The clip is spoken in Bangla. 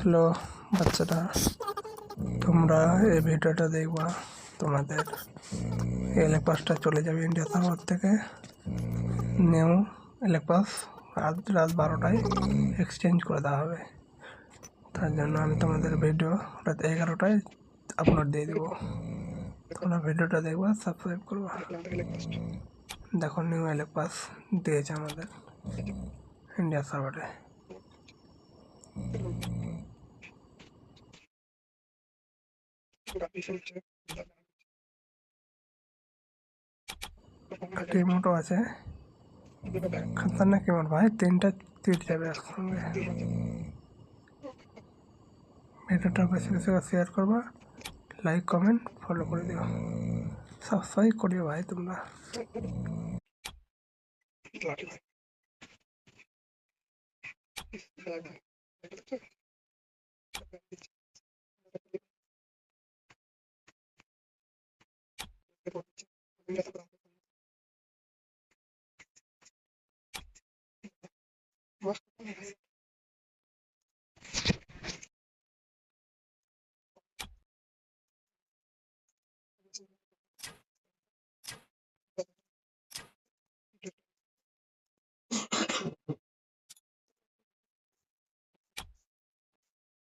হ্যালো বাচ্চারা, তোমরা এই ভিডিওটা দেখবা, তোমাদের এলেকপাসটা চলে যাবে ইন্ডিয়া সার্ভার থেকে। নিউ এলেকপাস রাত 12টায় এক্সচেঞ্জ করে দেওয়া হবে। তার জন্য আমি তোমাদের ভিডিও রাত 11টায় আপলোড দিয়ে দেবো। তোমরা ভিডিওটা দেখবা, সাবস্ক্রাইব করবা। দেখো নিউ এলেকপাস দিয়েছে আমাদের ইন্ডিয়া সার্ভারে। রিমোটও আছে, খতরনাক রিমোট ভাই, 3টা তীর যাবে একসঙ্গে। ভিডিওটা বেশি বেশি করে শেয়ার করবা, লাইক কমেন্ট ফলো করে দিও, সাবস্ক্রাইব করিও ভাই তোমরা।